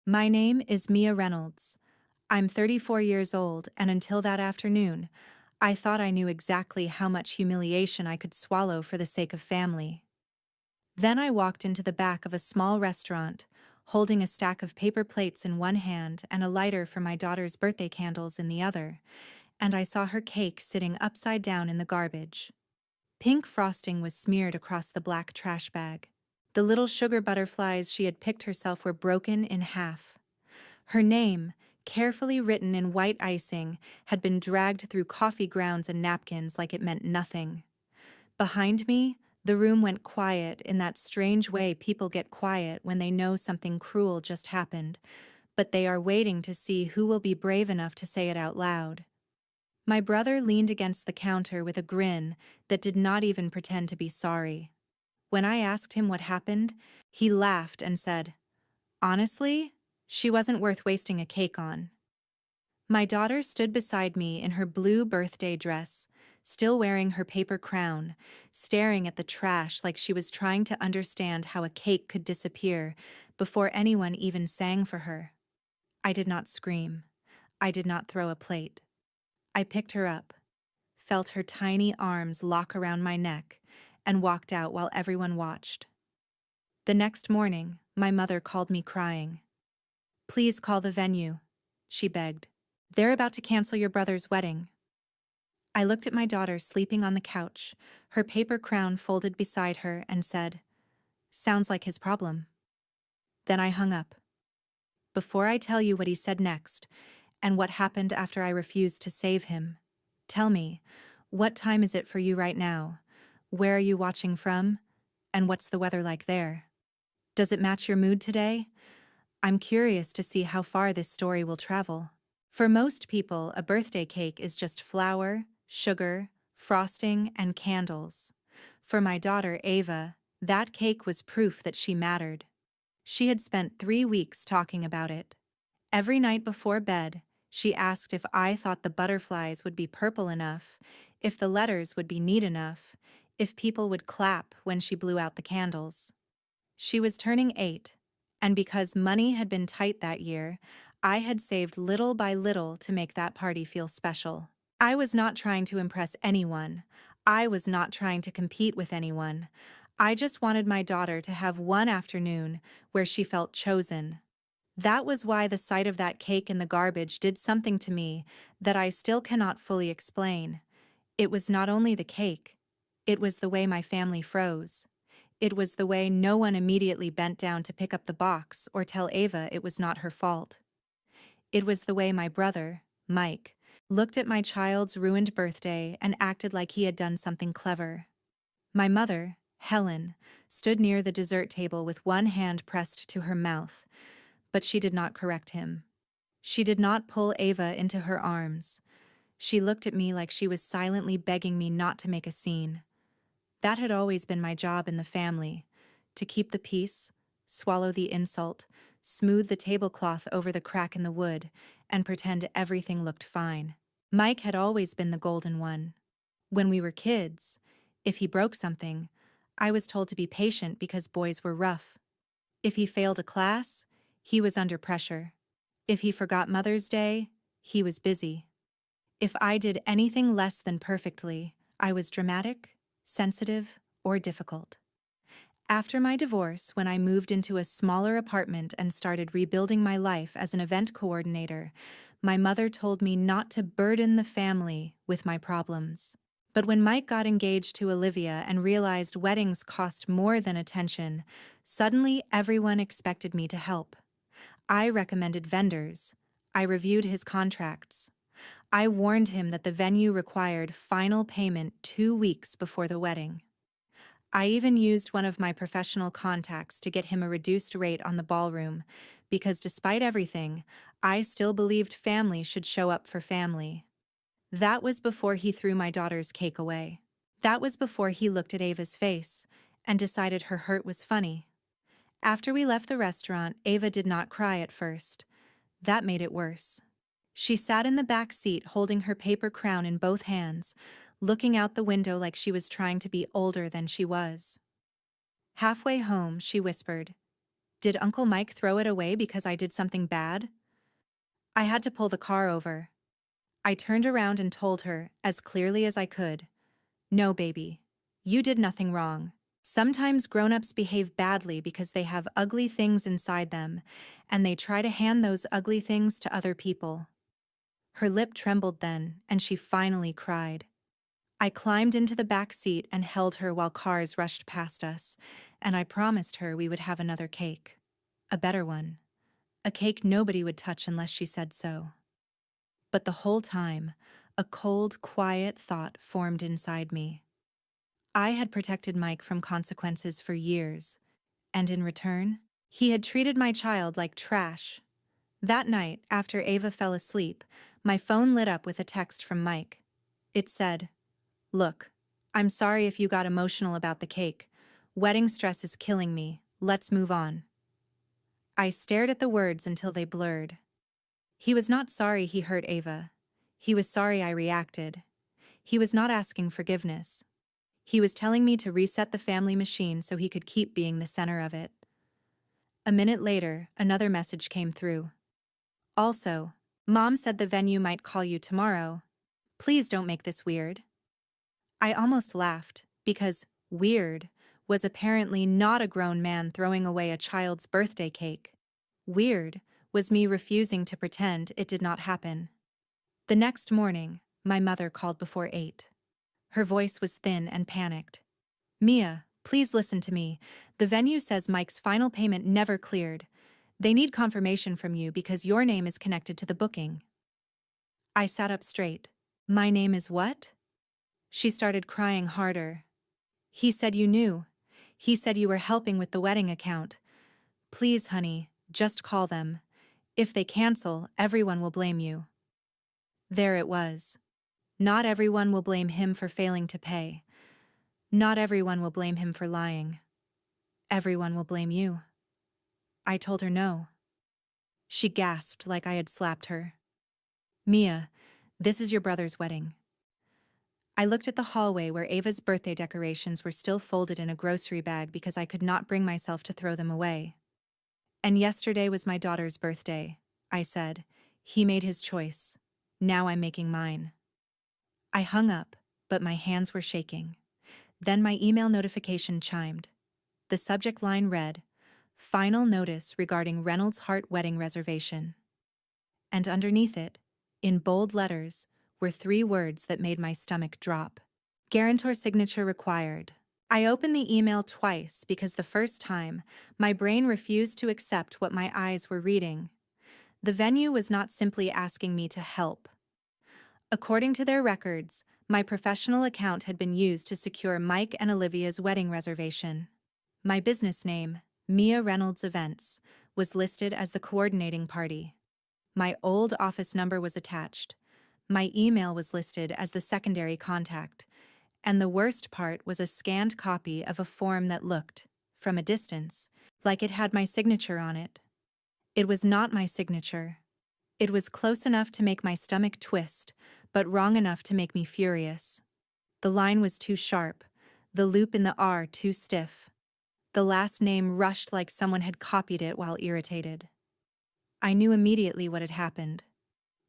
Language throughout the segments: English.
My name is Mia Reynolds. I'm 34 years old, and until that afternoon, I thought I knew exactly how much humiliation I could swallow for the sake of family. Then I walked into the back of a small restaurant, holding a stack of paper plates in one hand and a lighter for my daughter's birthday candles in the other, and I saw her cake sitting upside down in the garbage. Pink frosting was smeared across the black trash bag. The little sugar butterflies she had picked herself were broken in half. Her name, carefully written in white icing, had been dragged through coffee grounds and napkins like it meant nothing. Behind me, the room went quiet in that strange way people get quiet when they know something cruel just happened, but they are waiting to see who will be brave enough to say it out loud. My brother leaned against the counter with a grin that did not even pretend to be sorry. When I asked him what happened, he laughed and said, "Honestly, she wasn't worth wasting a cake on." My daughter stood beside me in her blue birthday dress, still wearing her paper crown, staring at the trash like she was trying to understand how a cake could disappear before anyone even sang for her. I did not scream. I did not throw a plate. I picked her up, felt her tiny arms lock around my neck, and walked out while everyone watched. The next morning, my mother called me crying. "Please call the venue," she begged. "They're about to cancel your brother's wedding." I looked at my daughter sleeping on the couch, her paper crown folded beside her, and said, "Sounds like his problem." Then I hung up. Before I tell you what he said next, and what happened after I refused to save him, tell me, what time is it for you right now? Where are you watching from? And what's the weather like there? Does it match your mood today? I'm curious to see how far this story will travel. For most people, a birthday cake is just flour, sugar, frosting, and candles. For my daughter, Ava, that cake was proof that she mattered. She had spent 3 weeks talking about it. Every night before bed, she asked if I thought the butterflies would be purple enough, if the letters would be neat enough, if people would clap when she blew out the candles. She was turning 8, and because money had been tight that year, I had saved little by little to make that party feel special. I was not trying to impress anyone. I was not trying to compete with anyone. I just wanted my daughter to have one afternoon where she felt chosen. That was why the sight of that cake in the garbage did something to me that I still cannot fully explain. It was not only the cake. It was the way my family froze. It was the way no one immediately bent down to pick up the box or tell Ava it was not her fault. It was the way my brother, Mike, looked at my child's ruined birthday and acted like he had done something clever. My mother, Helen, stood near the dessert table with one hand pressed to her mouth, but she did not correct him. She did not pull Ava into her arms. She looked at me like she was silently begging me not to make a scene. That had always been my job in the family, to keep the peace, swallow the insult, smooth the tablecloth over the crack in the wood, and pretend everything looked fine. Mike had always been the golden one. When we were kids, if he broke something, I was told to be patient because boys were rough. If he failed a class, he was under pressure. If he forgot Mother's Day, he was busy. If I did anything less than perfectly, I was dramatic, sensitive, or difficult. After my divorce, when I moved into a smaller apartment and started rebuilding my life as an event coordinator, my mother told me not to burden the family with my problems. But when Mike got engaged to Olivia and realized weddings cost more than attention, suddenly everyone expected me to help. I recommended vendors. I reviewed his contracts. I warned him that the venue required final payment 2 weeks before the wedding. I even used one of my professional contacts to get him a reduced rate on the ballroom, because despite everything, I still believed family should show up for family. That was before he threw my daughter's cake away. That was before he looked at Ava's face and decided her hurt was funny. After we left the restaurant, Ava did not cry at first. That made it worse. She sat in the back seat holding her paper crown in both hands, looking out the window like she was trying to be older than she was. Halfway home, she whispered, Did Uncle Mike throw it away because I did something bad? I had to pull the car over. I turned around and told her, as clearly as I could, "No, baby. You did nothing wrong. Sometimes grown-ups behave badly because they have ugly things inside them, and they try to hand those ugly things to other people." Her lip trembled then, and she finally cried. I climbed into the back seat and held her while cars rushed past us, and I promised her we would have another cake. A better one. A cake nobody would touch unless she said so. But the whole time, a cold, quiet thought formed inside me. I had protected Mike from consequences for years, and in return, he had treated my child like trash. That night, after Ava fell asleep, my phone lit up with a text from Mike. It said, "Look, I'm sorry if you got emotional about the cake. Wedding stress is killing me. Let's move on." I stared at the words until they blurred. He was not sorry he hurt Ava. He was sorry I reacted. He was not asking forgiveness. He was telling me to reset the family machine so he could keep being the center of it. A minute later, another message came through. Also, Mom said the venue might call you tomorrow. Please don't make this weird. I almost laughed, because weird was apparently not a grown man throwing away a child's birthday cake. Weird was me refusing to pretend it did not happen. The next morning, my mother called before 8. Her voice was thin and panicked. "Mia, please listen to me. The venue says Mike's final payment never cleared. They need confirmation from you because your name is connected to the booking." I sat up straight. "My name is what?" She started crying harder. "He said you knew. He said you were helping with the wedding account. Please, honey, just call them. If they cancel, everyone will blame you." There it was. Not everyone will blame him for failing to pay. Not everyone will blame him for lying. Everyone will blame you. I told her no. She gasped like I had slapped her. "Mia, this is your brother's wedding." I looked at the hallway where Ava's birthday decorations were still folded in a grocery bag because I could not bring myself to throw them away. "And yesterday was my daughter's birthday," I said. "He made his choice. Now I'm making mine." I hung up, but my hands were shaking. Then my email notification chimed. The subject line read, "Final notice regarding Reynolds Hart wedding reservation." And underneath it, in bold letters, were 3 words that made my stomach drop. "Guarantor signature required." I opened the email twice because the first time, my brain refused to accept what my eyes were reading. The venue was not simply asking me to help. According to their records, my professional account had been used to secure Mike and Olivia's wedding reservation. My business name, Mia Reynolds Events, was listed as the coordinating party. My old office number was attached. My email was listed as the secondary contact. And the worst part was a scanned copy of a form that looked, from a distance, like it had my signature on it. It was not my signature. It was close enough to make my stomach twist, but wrong enough to make me furious. The line was too sharp, the loop in the R too stiff. The last name rushed like someone had copied it while irritated. I knew immediately what had happened.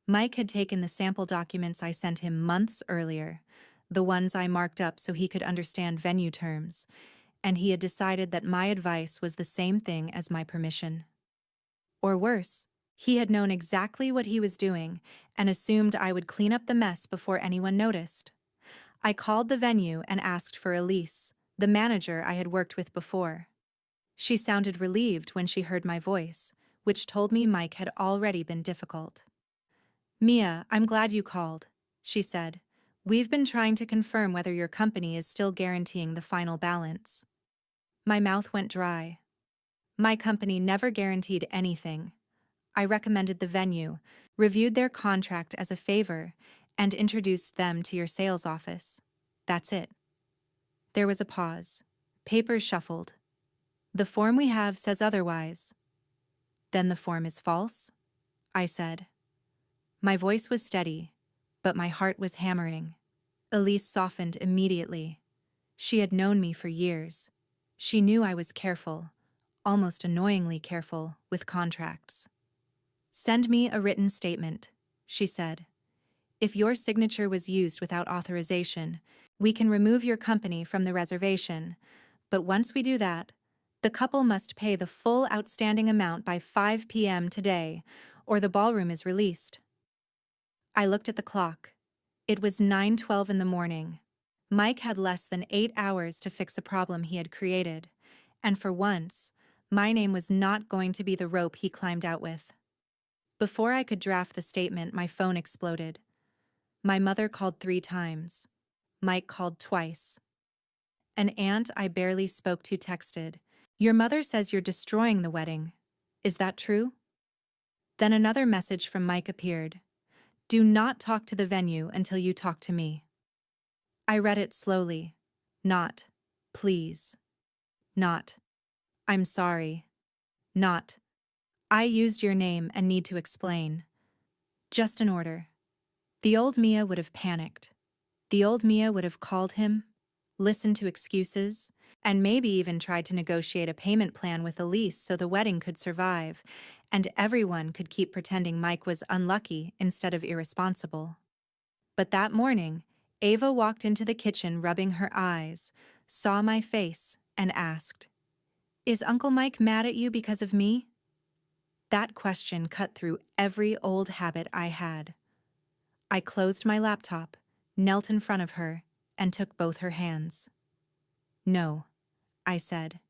Mike had taken the sample documents I sent him months earlier, the ones I marked up so he could understand venue terms, and he had decided that my advice was the same thing as my permission. Or worse, he had known exactly what he was doing and assumed I would clean up the mess before anyone noticed. I called the venue and asked for Elise, the manager I had worked with before. She sounded relieved when she heard my voice, which told me Mike had already been difficult. "Mia, I'm glad you called," she said. "We've been trying to confirm whether your company is still guaranteeing the final balance." My mouth went dry. My company never guaranteed anything. I recommended the venue, reviewed their contract as a favor, and introduced them to your sales office. That's it. There was a pause. Papers shuffled. "The form we have says otherwise." "Then the form is false?" I said. My voice was steady, but my heart was hammering. Elise softened immediately. She had known me for years. She knew I was careful, almost annoyingly careful, with contracts. "Send me a written statement," she said. "If your signature was used without authorization, we can remove your company from the reservation, but once we do that, the couple must pay the full outstanding amount by 5 p.m. today, or the ballroom is released." I looked at the clock. It was 9:12 in the morning. Mike had less than 8 hours to fix a problem he had created, and for once, my name was not going to be the rope he climbed out with. Before I could draft the statement, my phone exploded. My mother called 3 times. Mike called twice. An aunt I barely spoke to texted, "Your mother says you're destroying the wedding. Is that true?" Then another message from Mike appeared. "Do not talk to the venue until you talk to me." I read it slowly. Not, "Please." Not, "I'm sorry." Not, "I used your name and need to explain." Just an order. The old Mia would have panicked. The old Mia would have called him, listened to excuses, and maybe even tried to negotiate a payment plan with Elise so the wedding could survive, and everyone could keep pretending Mike was unlucky instead of irresponsible. But that morning, Ava walked into the kitchen rubbing her eyes, saw my face, and asked, "Is Uncle Mike mad at you because of me?" That question cut through every old habit I had. I closed my laptop, knelt in front of her, and took both her hands. "No," I said.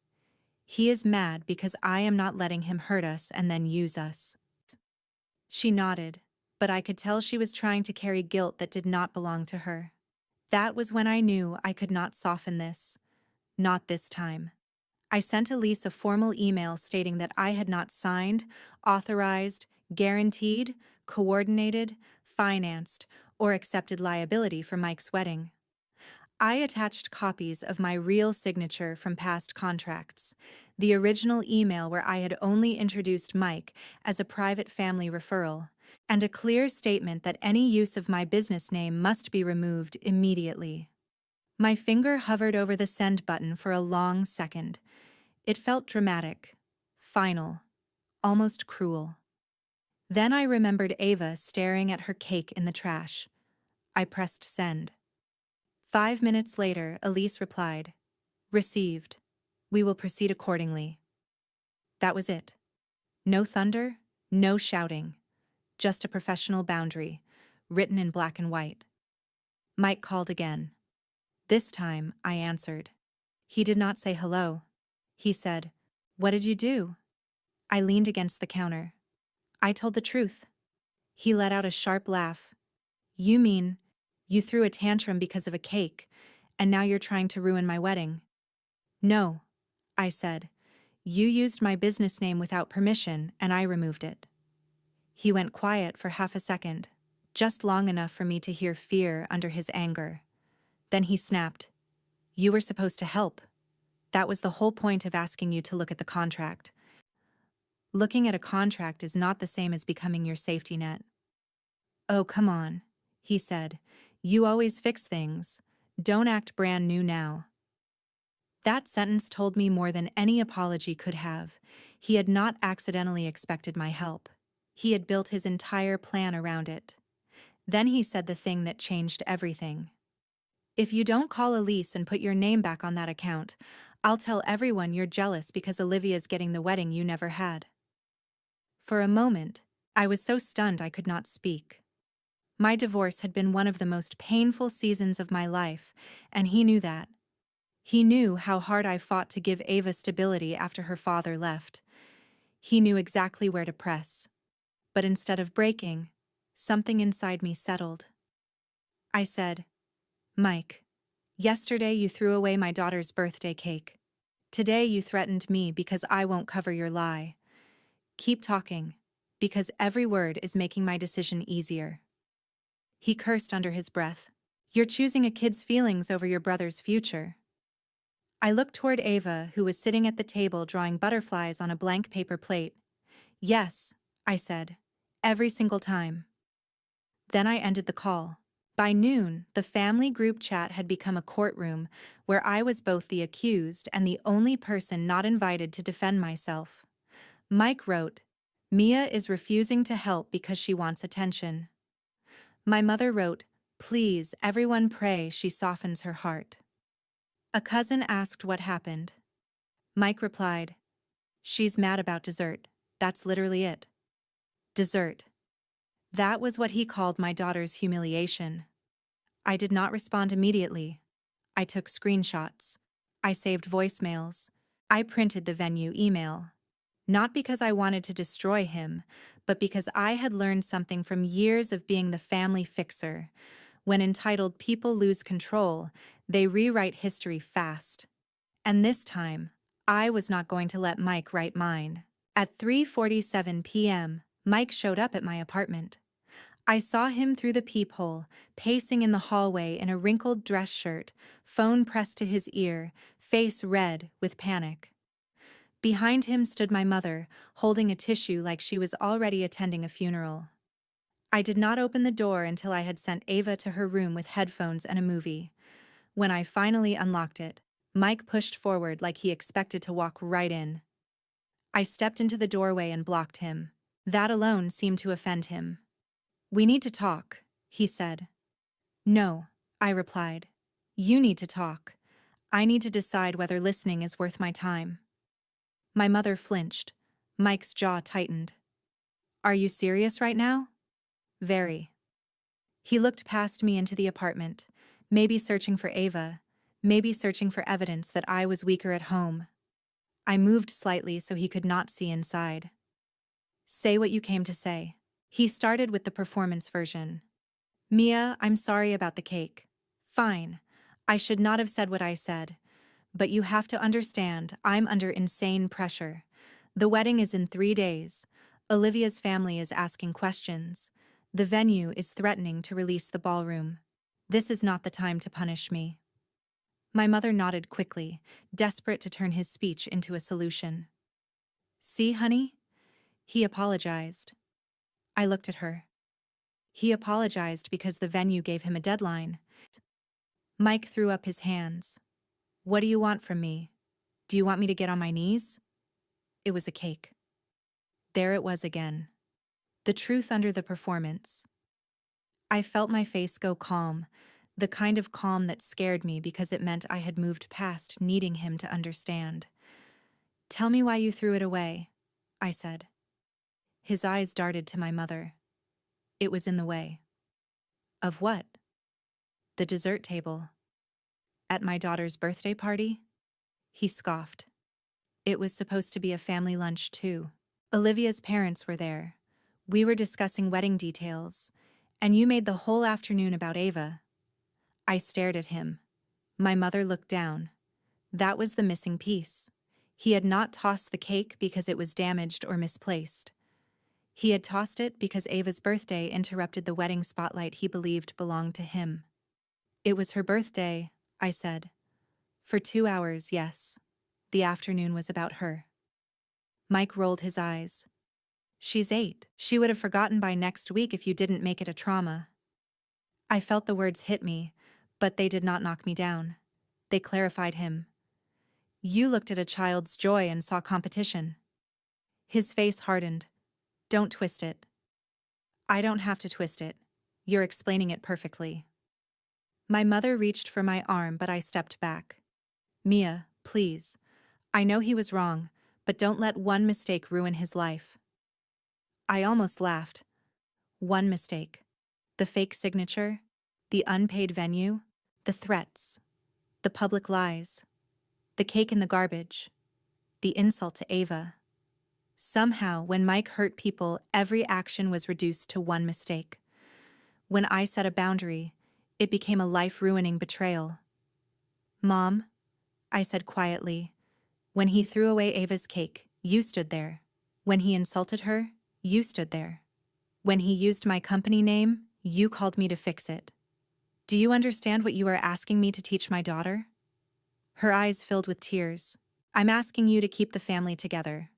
"He is mad because I am not letting him hurt us and then use us." She nodded, but I could tell she was trying to carry guilt that did not belong to her. That was when I knew I could not soften this. Not this time. I sent Elise a formal email stating that I had not signed, authorized, guaranteed, coordinated, financed, or accepted liability for Mike's wedding. I attached copies of my real signature from past contracts, the original email where I had only introduced Mike as a private family referral, and a clear statement that any use of my business name must be removed immediately. My finger hovered over the send button for a long second. It felt dramatic, final, almost cruel. Then I remembered Ava staring at her cake in the trash. I pressed send. 5 minutes later, Elise replied, "Received. We will proceed accordingly." That was it. No thunder, no shouting. Just a professional boundary, written in black and white. Mike called again. This time, I answered. He did not say hello. He said, "What did you do?" I leaned against the counter. I told the truth. He let out a sharp laugh. "You mean, you threw a tantrum because of a cake, and now you're trying to ruin my wedding?" "No," I said. "You used my business name without permission, and I removed it." He went quiet for half a second, just long enough for me to hear fear under his anger. Then he snapped, "You were supposed to help. That was the whole point of asking you to look at the contract. Looking at a contract is not the same as becoming your safety net." "Oh, come on," he said. "You always fix things. Don't act brand new now." That sentence told me more than any apology could have. He had not accidentally expected my help. He had built his entire plan around it. Then he said the thing that changed everything. "If you don't call Elise and put your name back on that account, I'll tell everyone you're jealous because Olivia's getting the wedding you never had." For a moment, I was so stunned I could not speak. My divorce had been one of the most painful seasons of my life, and he knew that. He knew how hard I fought to give Ava stability after her father left. He knew exactly where to press. But instead of breaking, something inside me settled. I said, "Mike, yesterday you threw away my daughter's birthday cake. Today you threatened me because I won't cover your lie. Keep talking, because every word is making my decision easier." He cursed under his breath. "You're choosing a kid's feelings over your brother's future." I looked toward Ava, who was sitting at the table drawing butterflies on a blank paper plate. "Yes," I said, "every single time." Then I ended the call. By noon, the family group chat had become a courtroom where I was both the accused and the only person not invited to defend myself. Mike wrote, "Mia is refusing to help because she wants attention." My mother wrote, "Please, everyone pray she softens her heart." A cousin asked what happened. Mike replied, "She's mad about dessert. That's literally it." Dessert. That was what he called my daughter's humiliation. I did not respond immediately. I took screenshots. I saved voicemails. I printed the venue email. Not because I wanted to destroy him, but because I had learned something from years of being the family fixer. When entitled people lose control, they rewrite history fast. And this time, I was not going to let Mike write mine. At 3:47 p.m., Mike showed up at my apartment. I saw him through the peephole, pacing in the hallway in a wrinkled dress shirt, phone pressed to his ear, face red with panic. Behind him stood my mother, holding a tissue like she was already attending a funeral. I did not open the door until I had sent Ava to her room with headphones and a movie. When I finally unlocked it, Mike pushed forward like he expected to walk right in. I stepped into the doorway and blocked him. That alone seemed to offend him. "We need to talk," he said. "No," I replied. "You need to talk. I need to decide whether listening is worth my time." My mother flinched. Mike's jaw tightened. "Are you serious right now?" "Very." He looked past me into the apartment, maybe searching for Ava, maybe searching for evidence that I was weaker at home. I moved slightly so he could not see inside. "Say what you came to say." He started with the performance version. "Mia, I'm sorry about the cake." "Fine. I should not have said what I said. But you have to understand, I'm under insane pressure. The wedding is in 3 days. Olivia's family is asking questions. The venue is threatening to release the ballroom. This is not the time to punish me." My mother nodded quickly, desperate to turn his speech into a solution. "See, honey?" He apologized. I looked at her. He apologized because the venue gave him a deadline. Mike threw up his hands. "What do you want from me? Do you want me to get on my knees?" It was a cake. There it was again. The truth under the performance. I felt my face go calm, the kind of calm that scared me because it meant I had moved past needing him to understand. "Tell me why you threw it away," I said. His eyes darted to my mother. "It was in the way." "Of what?" "The dessert table." "At my daughter's birthday party?" He scoffed. "It was supposed to be a family lunch, too. Olivia's parents were there. We were discussing wedding details, and you made the whole afternoon about Ava." I stared at him. My mother looked down. That was the missing piece. He had not tossed the cake because it was damaged or misplaced. He had tossed it because Ava's birthday interrupted the wedding spotlight he believed belonged to him. "It was her birthday," I said. "For 2 hours, yes. The afternoon was about her." Mike rolled his eyes. "She's 8. She would have forgotten by next week if you didn't make it a trauma." I felt the words hit me, but they did not knock me down. They clarified him. "You looked at a child's joy and saw competition." His face hardened. "Don't twist it." "I don't have to twist it. You're explaining it perfectly." My mother reached for my arm, but I stepped back. "Mia, please. I know he was wrong, but don't let one mistake ruin his life." I almost laughed. One mistake. The fake signature, the unpaid venue, the threats, the public lies, the cake in the garbage, the insult to Ava. Somehow, when Mike hurt people, every action was reduced to one mistake. When I set a boundary, it became a life-ruining betrayal. "Mom," I said quietly, "when he threw away Ava's cake, you stood there. When he insulted her, you stood there. When he used my company name, you called me to fix it. Do you understand what you are asking me to teach my daughter?" Her eyes filled with tears. "I'm asking you to keep the family together."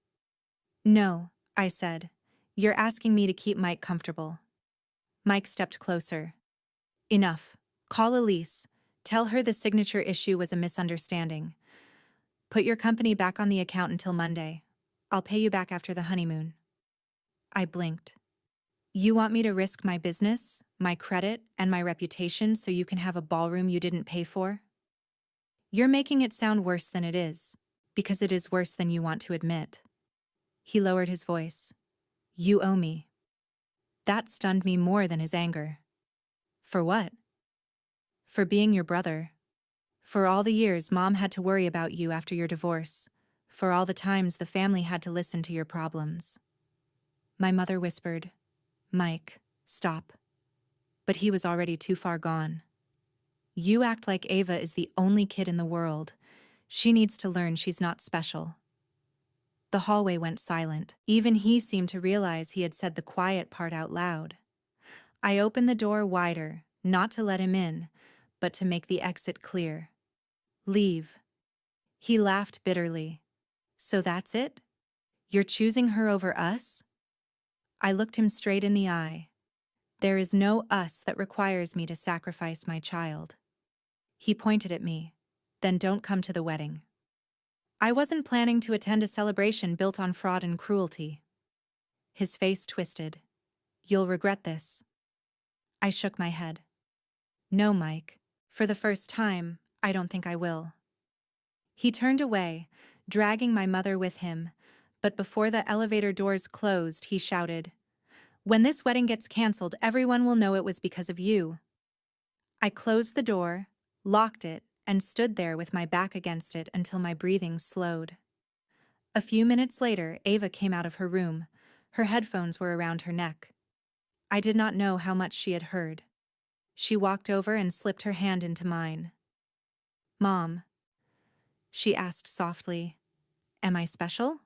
"No," I said. "You're asking me to keep Mike comfortable." Mike stepped closer. Enough. Call Elise. Tell her the signature issue was a misunderstanding. Put your company back on the account until Monday. I'll pay you back after the honeymoon. I blinked. You want me to risk my business, my credit, and my reputation so you can have a ballroom you didn't pay for? You're making it sound worse than it is, because it is worse than you want to admit. He lowered his voice. You owe me. That stunned me more than his anger. For what? For being your brother. For all the years Mom had to worry about you after your divorce. For all the times the family had to listen to your problems. My mother whispered, Mike, stop. But he was already too far gone. You act like Ava is the only kid in the world. She needs to learn she's not special. The hallway went silent. Even he seemed to realize he had said the quiet part out loud. I opened the door wider, not to let him in, but to make the exit clear. Leave. He laughed bitterly. So that's it? You're choosing her over us? I looked him straight in the eye. There is no us that requires me to sacrifice my child. He pointed at me. Then don't come to the wedding. I wasn't planning to attend a celebration built on fraud and cruelty. His face twisted. You'll regret this. I shook my head. No, Mike. For the first time, I don't think I will. He turned away, dragging my mother with him, but before the elevator doors closed, he shouted, When this wedding gets canceled, everyone will know it was because of you. I closed the door, locked it, and stood there with my back against it until my breathing slowed. A few minutes later, Ava came out of her room. Her headphones were around her neck. I did not know how much she had heard. She walked over and slipped her hand into mine. Mom, she asked softly, am I special?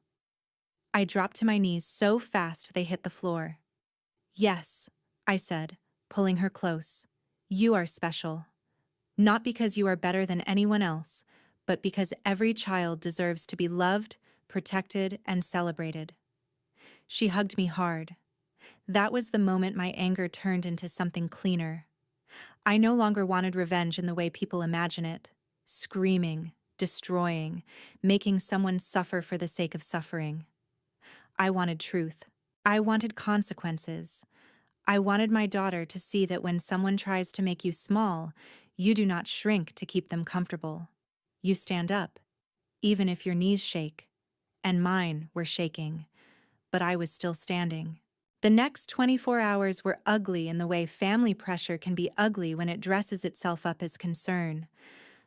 I dropped to my knees so fast they hit the floor. Yes, I said, pulling her close. You are special. Not because you are better than anyone else, but because every child deserves to be loved, protected, and celebrated. She hugged me hard. That was the moment my anger turned into something cleaner. I no longer wanted revenge in the way people imagine it. Screaming, destroying, making someone suffer for the sake of suffering. I wanted truth. I wanted consequences. I wanted my daughter to see that when someone tries to make you small, you do not shrink to keep them comfortable. You stand up, even if your knees shake. And mine were shaking, but I was still standing. The next 24 hours were ugly in the way family pressure can be ugly when it dresses itself up as concern.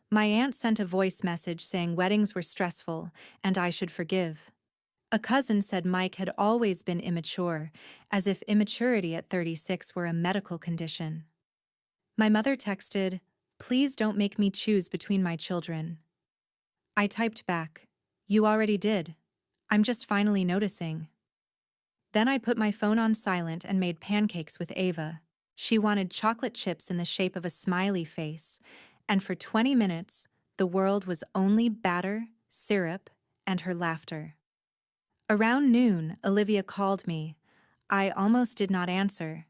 My aunt sent a voice message saying weddings were stressful and I should forgive. A cousin said Mike had always been immature, as if immaturity at 36 were a medical condition. My mother texted, Please don't make me choose between my children. I typed back, You already did. I'm just finally noticing. Then I put my phone on silent and made pancakes with Ava. She wanted chocolate chips in the shape of a smiley face, and for 20 minutes, the world was only batter, syrup, and her laughter. Around noon, Olivia called me. I almost did not answer.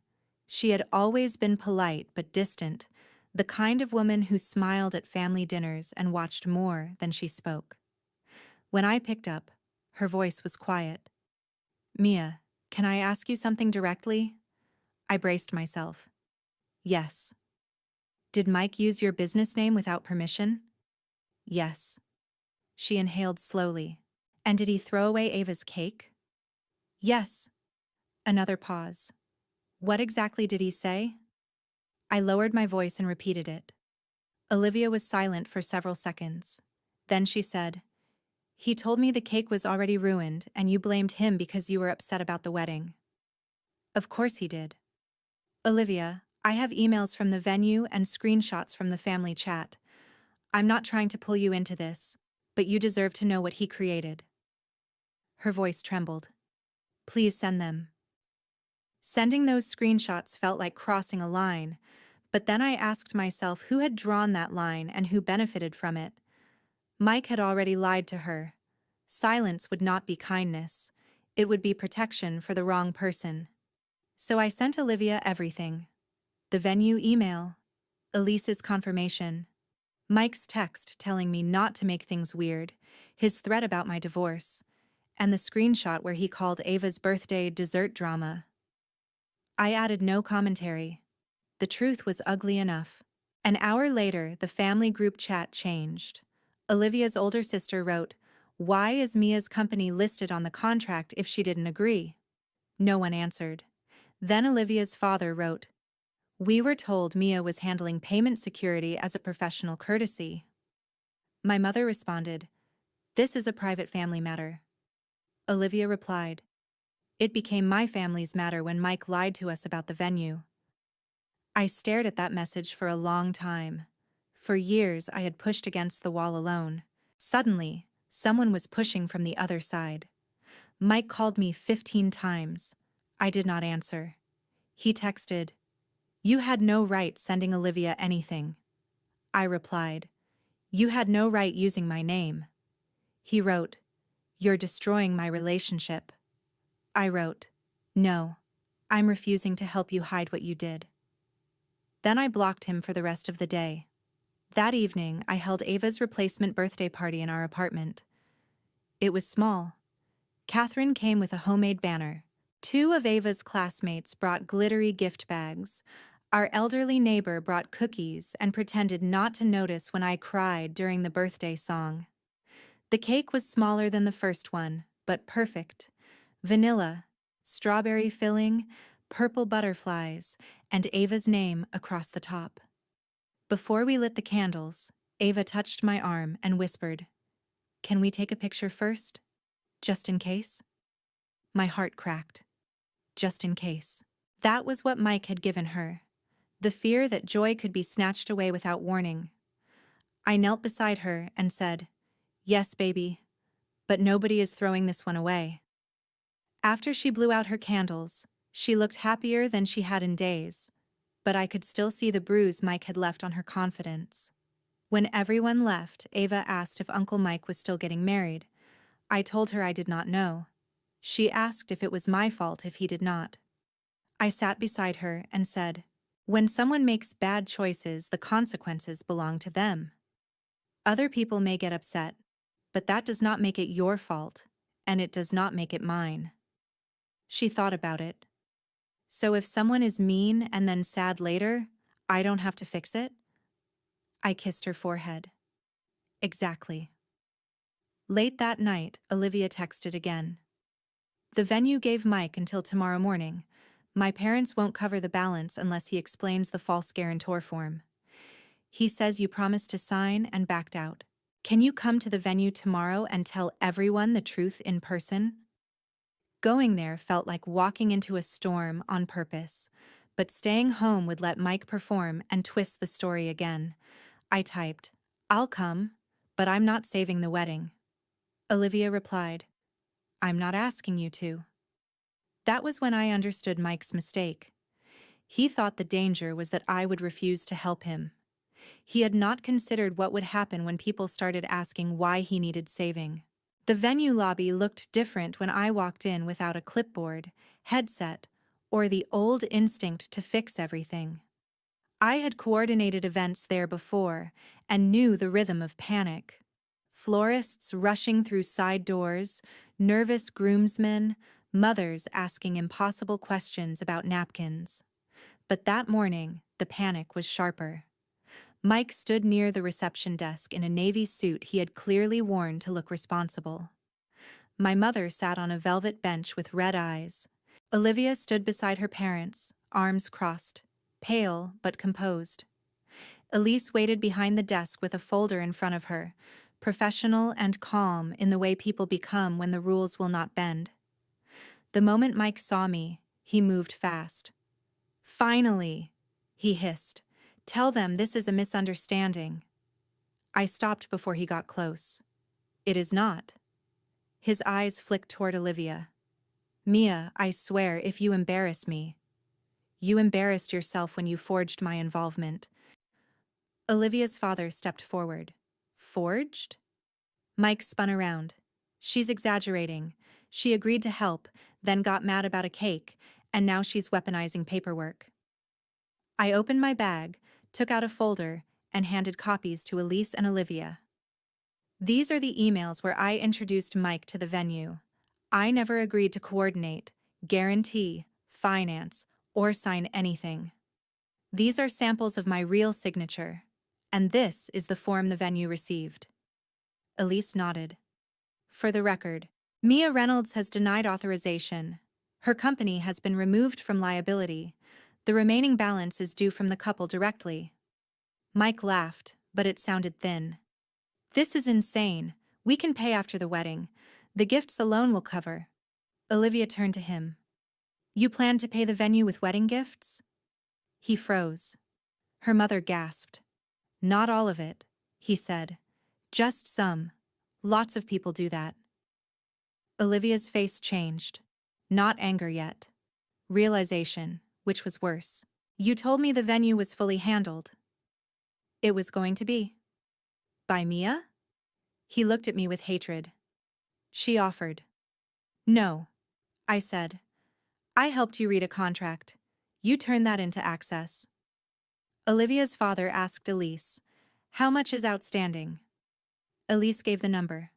She had always been polite but distant, the kind of woman who smiled at family dinners and watched more than she spoke. When I picked up, her voice was quiet. Mia, can I ask you something directly? I braced myself. Yes. Did Mike use your business name without permission? Yes. She inhaled slowly. And did he throw away Ava's cake? Yes. Another pause. What exactly did he say? I lowered my voice and repeated it. Olivia was silent for several seconds. Then she said, He told me the cake was already ruined and you blamed him because you were upset about the wedding. Of course he did. Olivia, I have emails from the venue and screenshots from the family chat. I'm not trying to pull you into this, but you deserve to know what he created. Her voice trembled. Please send them. Sending those screenshots felt like crossing a line, but then I asked myself who had drawn that line and who benefited from it. Mike had already lied to her. Silence would not be kindness. It would be protection for the wrong person. So I sent Olivia everything. The venue email, Elise's confirmation, Mike's text telling me not to make things weird, his threat about my divorce, and the screenshot where he called Ava's birthday dessert drama. I added no commentary. The truth was ugly enough. An hour later, the family group chat changed. Olivia's older sister wrote, "Why is Mia's company listed on the contract if she didn't agree?" No one answered. Then Olivia's father wrote, "We were told Mia was handling payment security as a professional courtesy." My mother responded, "This is a private family matter." Olivia replied, "It became my family's matter when Mike lied to us about the venue." I stared at that message for a long time. For years, I had pushed against the wall alone. Suddenly, someone was pushing from the other side. Mike called me 15 times. I did not answer. He texted, "You had no right sending Olivia anything." I replied, "You had no right using my name." He wrote, "You're destroying my relationship." I wrote, "No, I'm refusing to help you hide what you did." Then I blocked him for the rest of the day. That evening, I held Ava's replacement birthday party in our apartment. It was small. Catherine came with a homemade banner. 2 of Ava's classmates brought glittery gift bags. Our elderly neighbor brought cookies and pretended not to notice when I cried during the birthday song. The cake was smaller than the first one, but perfect. Vanilla, strawberry filling, purple butterflies, and Ava's name across the top. Before we lit the candles, Ava touched my arm and whispered, "Can we take a picture first? Just in case?" My heart cracked. Just in case. That was what Mike had given her. The fear that joy could be snatched away without warning. I knelt beside her and said, "Yes, baby, but nobody is throwing this one away." After she blew out her candles, she looked happier than she had in days, but I could still see the bruise Mike had left on her confidence. When everyone left, Ava asked if Uncle Mike was still getting married. I told her I did not know. She asked if it was my fault if he did not. I sat beside her and said, "When someone makes bad choices, the consequences belong to them. Other people may get upset, but that does not make it your fault, and it does not make it mine." She thought about it. "So if someone is mean and then sad later, I don't have to fix it?" I kissed her forehead. "Exactly." Late that night, Olivia texted again. "The venue gave Mike until tomorrow morning. My parents won't cover the balance unless he explains the false guarantor form. He says you promised to sign and backed out. Can you come to the venue tomorrow and tell everyone the truth in person?" Going there felt like walking into a storm on purpose, but staying home would let Mike perform and twist the story again. I typed, "I'll come, but I'm not saving the wedding." Olivia replied, "I'm not asking you to." That was when I understood Mike's mistake. He thought the danger was that I would refuse to help him. He had not considered what would happen when people started asking why he needed saving. The venue lobby looked different when I walked in without a clipboard, headset, or the old instinct to fix everything. I had coordinated events there before and knew the rhythm of panic. Florists rushing through side doors, nervous groomsmen, mothers asking impossible questions about napkins. But that morning, the panic was sharper. Mike stood near the reception desk in a navy suit he had clearly worn to look responsible. My mother sat on a velvet bench with red eyes. Olivia stood beside her parents, arms crossed, pale but composed. Elise waited behind the desk with a folder in front of her, professional and calm in the way people become when the rules will not bend. The moment Mike saw me, he moved fast. "Finally," he hissed. "Tell them this is a misunderstanding." I stopped before he got close. "It is not." His eyes flicked toward Olivia. "Mia, I swear, if you embarrass me." "You embarrassed yourself when you forged my involvement." Olivia's father stepped forward. "Forged?" Mike spun around. "She's exaggerating. She agreed to help, then got mad about a cake, and now she's weaponizing paperwork." I opened my bag, took out a folder, and handed copies to Elise and Olivia. These are the emails where I introduced Mike to the venue. I never agreed to coordinate, guarantee, finance, or sign anything. These are samples of my real signature, and this is the form the venue received. Elise nodded. For the record, Mia Reynolds has denied authorization. Her company has been removed from liability. The remaining balance is due from the couple directly. Mike laughed, but it sounded thin. This is insane. We can pay after the wedding. The gifts alone will cover. Olivia turned to him. You plan to pay the venue with wedding gifts? He froze. Her mother gasped. Not all of it, he said. Just some. Lots of people do that. Olivia's face changed. Not anger yet. Realization, which was worse. You told me the venue was fully handled. It was going to be. By Mia? He looked at me with hatred. She offered. No, I said. I helped you read a contract. You turned that into access. Olivia's father asked Elise, how much is outstanding? Elise gave the number.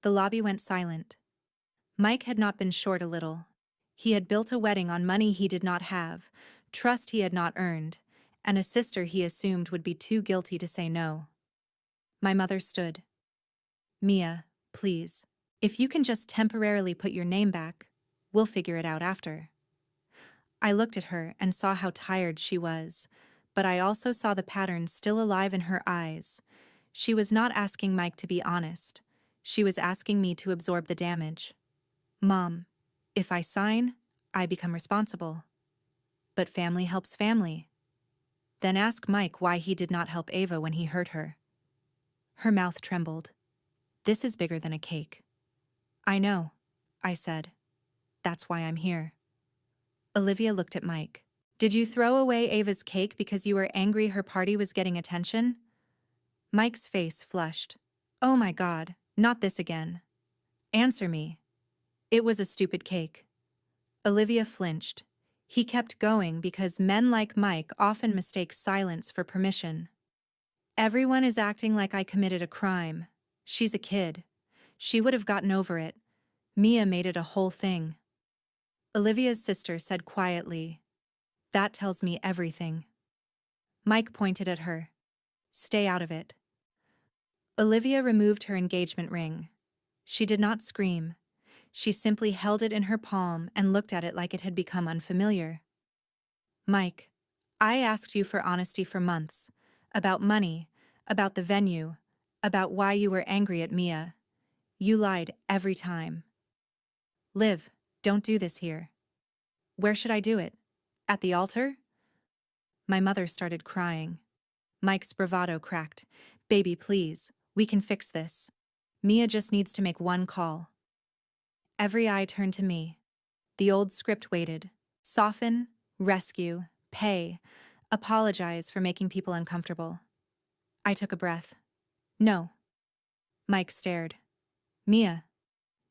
The lobby went silent. Mike had not been short a little. He had built a wedding on money he did not have, trust he had not earned, and a sister he assumed would be too guilty to say no. My mother stood. Mia, please. If you can just temporarily put your name back, we'll figure it out after. I looked at her and saw how tired she was, but I also saw the pattern still alive in her eyes. She was not asking Mike to be honest. She was asking me to absorb the damage. Mom, if I sign, I become responsible. But family helps family. Then ask Mike why he did not help Ava when he hurt her. Her mouth trembled. This is bigger than a cake. I know, I said. That's why I'm here. Olivia looked at Mike. Did you throw away Ava's cake because you were angry her party was getting attention? Mike's face flushed. Oh my God, not this again. Answer me. It was a stupid cake. Olivia flinched. He kept going because men like Mike often mistake silence for permission. Everyone is acting like I committed a crime. She's a kid. She would have gotten over it. Mia made it a whole thing. Olivia's sister said quietly, that tells me everything. Mike pointed at her. Stay out of it. Olivia removed her engagement ring. She did not scream. She simply held it in her palm and looked at it like it had become unfamiliar. Mike, I asked you for honesty for months. About money, about the venue, about why you were angry at Mia. You lied every time. Liv, don't do this here. Where should I do it? At the altar? My mother started crying. Mike's bravado cracked. Baby, please, we can fix this. Mia just needs to make one call. Every eye turned to me. The old script waited. Soften, rescue, pay, apologize for making people uncomfortable. I took a breath. No. Mike stared. Mia.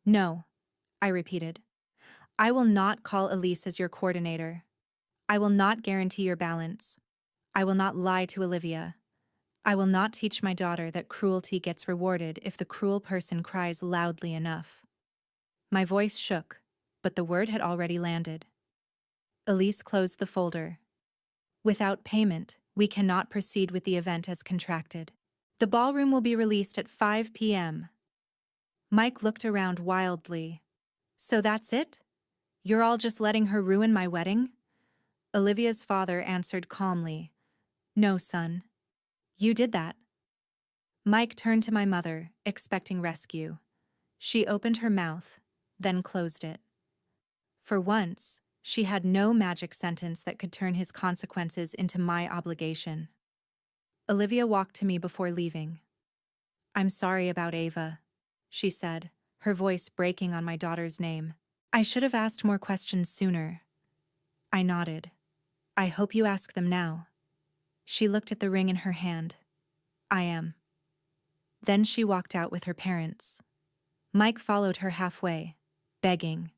No, I repeated. I will not call Elise as your coordinator. I will not guarantee your balance. I will not lie to Olivia. I will not teach my daughter that cruelty gets rewarded if the cruel person cries loudly enough. My voice shook, but the word had already landed. Elise closed the folder. Without payment, we cannot proceed with the event as contracted. The ballroom will be released at 5 p.m. Mike looked around wildly. So that's it? You're all just letting her ruin my wedding? Olivia's father answered calmly. No, son. You did that. Mike turned to my mother, expecting rescue. She opened her mouth, then closed it. For once, she had no magic sentence that could turn his consequences into my obligation. Olivia walked to me before leaving. I'm sorry about Ava, she said, her voice breaking on my daughter's name. I should have asked more questions sooner. I nodded. I hope you ask them now. She looked at the ring in her hand. I am. Then she walked out with her parents. Mike followed her halfway, begging,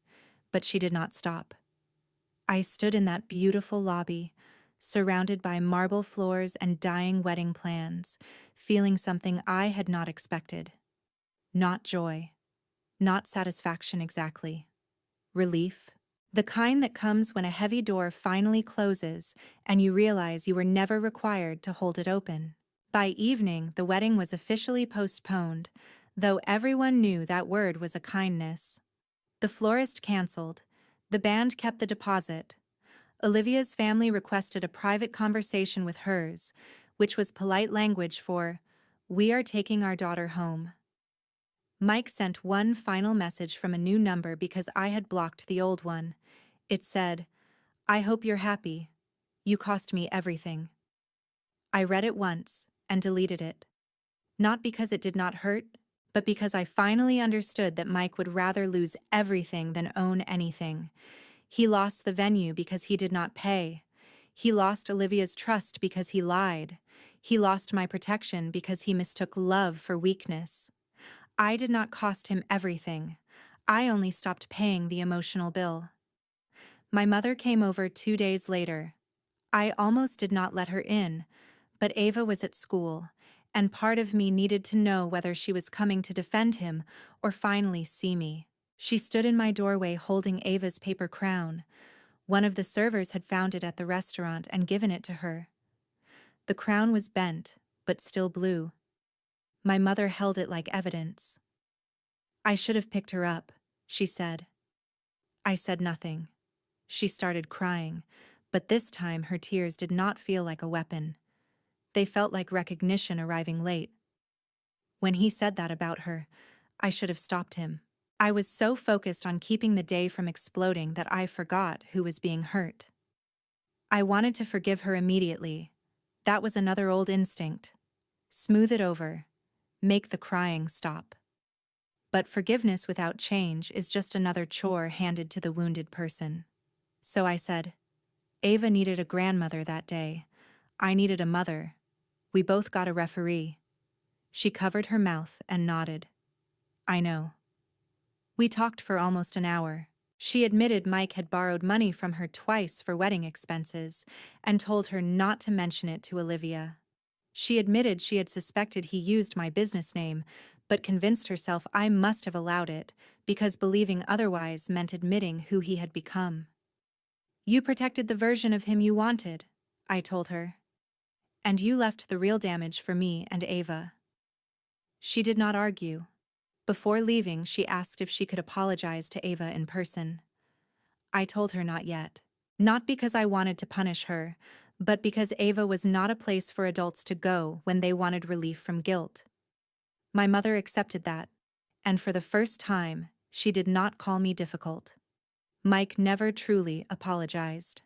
but she did not stop. I stood in that beautiful lobby, surrounded by marble floors and dying wedding plans, feeling something I had not expected. Not joy. Not satisfaction exactly. Relief. The kind that comes when a heavy door finally closes and you realize you were never required to hold it open. By evening, the wedding was officially postponed, though everyone knew that word was a kindness. The florist canceled. The band kept the deposit. Olivia's family requested a private conversation with hers, which was polite language for, "We are taking our daughter home." Mike sent one final message from a new number because I had blocked the old one. It said, "I hope you're happy. You cost me everything." I read it once and deleted it. Not because it did not hurt, but because I finally understood that Mike would rather lose everything than own anything. He lost the venue because he did not pay. He lost Olivia's trust because he lied. He lost my protection because he mistook love for weakness. I did not cost him everything. I only stopped paying the emotional bill. My mother came over 2 days later. I almost did not let her in, but Ava was at school, and part of me needed to know whether she was coming to defend him or finally see me. She stood in my doorway holding Ava's paper crown. One of the servers had found it at the restaurant and given it to her. The crown was bent, but still blue. My mother held it like evidence. "I should have picked her up," she said. I said nothing. She started crying, but this time her tears did not feel like a weapon. They felt like recognition arriving late. When he said that about her, I should have stopped him. I was so focused on keeping the day from exploding that I forgot who was being hurt. I wanted to forgive her immediately. That was another old instinct. Smooth it over. Make the crying stop. But forgiveness without change is just another chore handed to the wounded person. So I said, "Ava needed a grandmother that day. I needed a mother. We both got a referee." She covered her mouth and nodded. "I know." We talked for almost an hour. She admitted Mike had borrowed money from her twice for wedding expenses and told her not to mention it to Olivia. She admitted she had suspected he used my business name, but convinced herself I must have allowed it because believing otherwise meant admitting who he had become. "You protected the version of him you wanted," I told her. "And you left the real damage for me and Ava." She did not argue. Before leaving, she asked if she could apologize to Ava in person. I told her not yet. Not because I wanted to punish her, but because Ava was not a place for adults to go when they wanted relief from guilt. My mother accepted that, and for the first time, she did not call me difficult. Mike never truly apologized.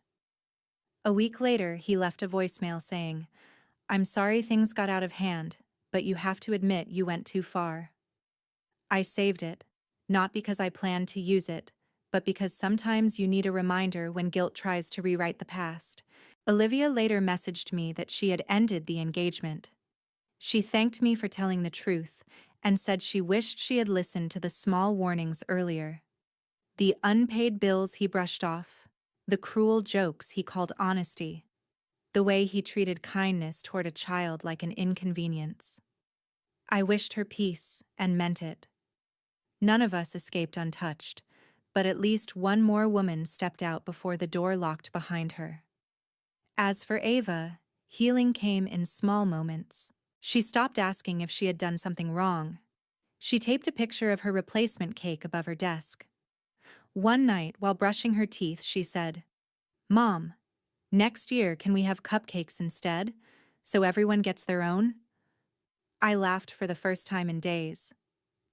A week later, he left a voicemail saying, "I'm sorry things got out of hand, but you have to admit you went too far." I saved it, not because I planned to use it, but because sometimes you need a reminder when guilt tries to rewrite the past. Olivia later messaged me that she had ended the engagement. She thanked me for telling the truth and said she wished she had listened to the small warnings earlier. The unpaid bills he brushed off, the cruel jokes he called honesty, the way he treated kindness toward a child like an inconvenience. I wished her peace and meant it. None of us escaped untouched, but at least one more woman stepped out before the door locked behind her. As for Ava, healing came in small moments. She stopped asking if she had done something wrong. She taped a picture of her replacement cake above her desk. One night, while brushing her teeth, she said, "Mom, next year can we have cupcakes instead, so everyone gets their own?" I laughed for the first time in days.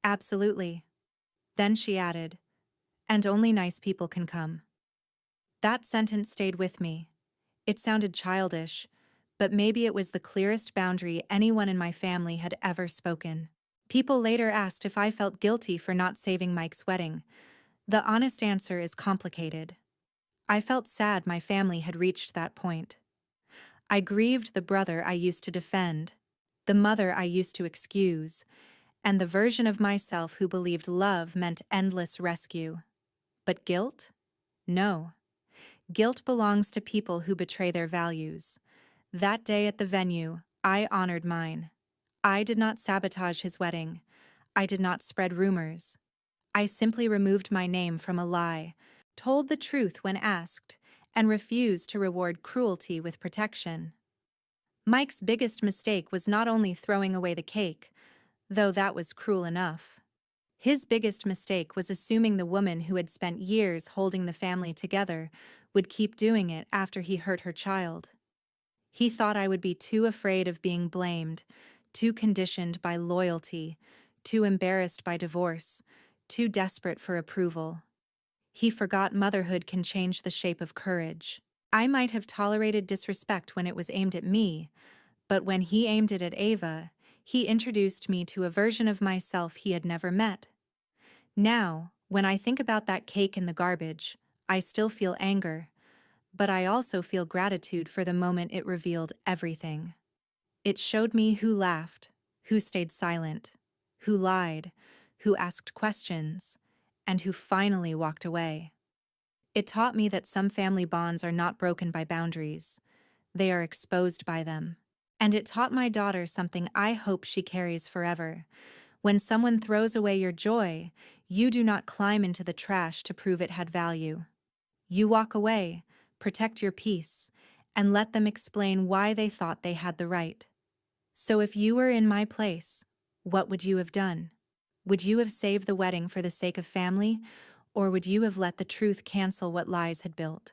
"Absolutely." Then she added, "And only nice people can come." That sentence stayed with me. It sounded childish, but maybe it was the clearest boundary anyone in my family had ever spoken. People later asked if I felt guilty for not saving Mike's wedding. The honest answer is complicated. I felt sad my family had reached that point. I grieved the brother I used to defend, the mother I used to excuse, and the version of myself who believed love meant endless rescue. But guilt? No. Guilt belongs to people who betray their values. That day at the venue, I honored mine. I did not sabotage his wedding. I did not spread rumors. I simply removed my name from a lie, told the truth when asked, and refused to reward cruelty with protection. Mike's biggest mistake was not only throwing away the cake, though that was cruel enough. His biggest mistake was assuming the woman who had spent years holding the family together would keep doing it after he hurt her child. He thought I would be too afraid of being blamed, too conditioned by loyalty, too embarrassed by divorce, too desperate for approval. He forgot motherhood can change the shape of courage. I might have tolerated disrespect when it was aimed at me, but when he aimed it at Ava, he introduced me to a version of myself he had never met. Now, when I think about that cake in the garbage, I still feel anger, but I also feel gratitude for the moment it revealed everything. It showed me who laughed, who stayed silent, who lied, who asked questions, and who finally walked away. It taught me that some family bonds are not broken by boundaries. They are exposed by them. And it taught my daughter something I hope she carries forever. When someone throws away your joy, you do not climb into the trash to prove it had value. You walk away, protect your peace, and let them explain why they thought they had the right. So if you were in my place, what would you have done? Would you have saved the wedding for the sake of family, or would you have let the truth cancel what lies had built?